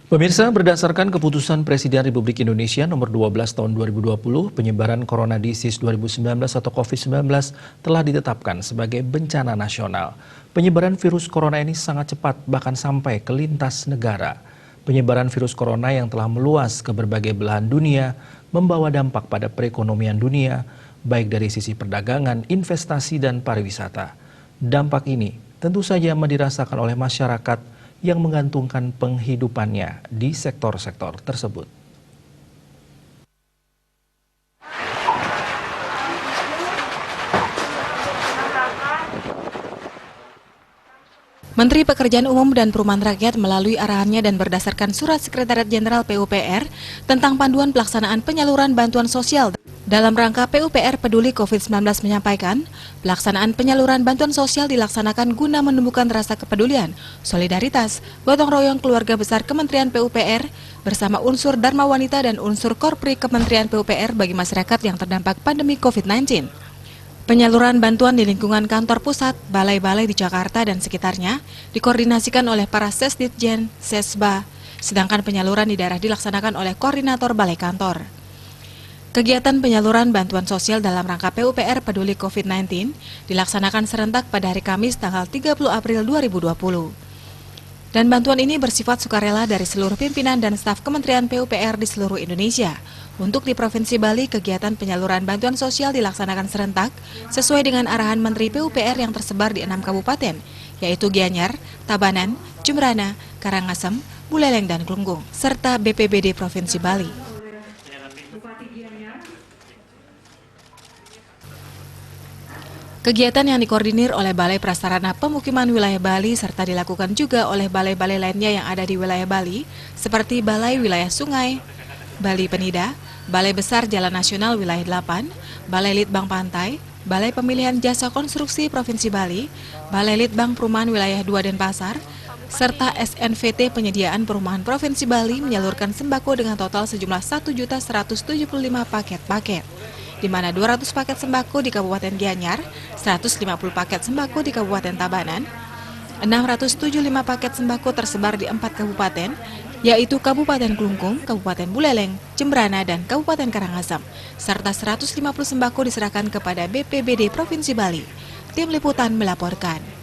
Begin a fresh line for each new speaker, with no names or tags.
Pemirsa, berdasarkan keputusan Presiden Republik Indonesia nomor 12 tahun 2020, penyebaran Corona Disease 2019 atau COVID-19 telah ditetapkan sebagai bencana nasional. Penyebaran virus corona ini sangat cepat, bahkan sampai ke lintas negara. Penyebaran virus corona yang telah meluas ke berbagai belahan dunia membawa dampak pada perekonomian dunia, baik dari sisi perdagangan, investasi, dan pariwisata. Dampak ini tentu saja dirasakan oleh masyarakat yang menggantungkan penghidupannya di sektor-sektor tersebut.
Menteri Pekerjaan Umum dan Perumahan Rakyat melalui arahannya dan berdasarkan Surat Sekretariat Jenderal PUPR tentang panduan pelaksanaan penyaluran bantuan sosial dalam rangka PUPR Peduli COVID-19 menyampaikan, pelaksanaan penyaluran bantuan sosial dilaksanakan guna menumbuhkan rasa kepedulian, solidaritas, gotong royong keluarga besar Kementerian PUPR bersama unsur Dharma Wanita dan unsur Korpri Kementerian PUPR bagi masyarakat yang terdampak pandemi COVID-19. Penyaluran bantuan di lingkungan kantor pusat, balai-balai di Jakarta dan sekitarnya dikoordinasikan oleh para Sesditjen, Sesba, sedangkan penyaluran di daerah dilaksanakan oleh koordinator balai kantor. Kegiatan penyaluran bantuan sosial dalam rangka PUPR Peduli COVID-19 dilaksanakan serentak pada hari Kamis tanggal 30 April 2020. Dan bantuan ini bersifat sukarela dari seluruh pimpinan dan staf Kementerian PUPR di seluruh Indonesia. Untuk di Provinsi Bali, kegiatan penyaluran bantuan sosial dilaksanakan serentak sesuai dengan arahan Menteri PUPR yang tersebar di 6 kabupaten, yaitu Gianyar, Tabanan, Jembrana, Karangasem, Buleleng, dan Glunggung, serta BPBD Provinsi Bali. Kegiatan yang dikoordinir oleh Balai Prasarana Pemukiman Wilayah Bali serta dilakukan juga oleh balai-balai lainnya yang ada di wilayah Bali, seperti Balai Wilayah Sungai, Bali Penida, Balai Besar Jalan Nasional Wilayah 8, Balai Litbang Pantai, Balai Pemilihan Jasa Konstruksi Provinsi Bali, Balai Litbang Perumahan Wilayah 2 Denpasar, serta SNVT Penyediaan Perumahan Provinsi Bali menyalurkan sembako dengan total sejumlah 1.175 paket-paket, di mana 200 paket sembako di Kabupaten Gianyar, 150 paket sembako di Kabupaten Tabanan, 675 paket sembako tersebar di 4 kabupaten, yaitu Kabupaten Glunggung, Kabupaten Buleleng, Jembrana, dan Kabupaten Karangasem, serta 150 sembako diserahkan kepada BPBD Provinsi Bali. Tim Liputan melaporkan.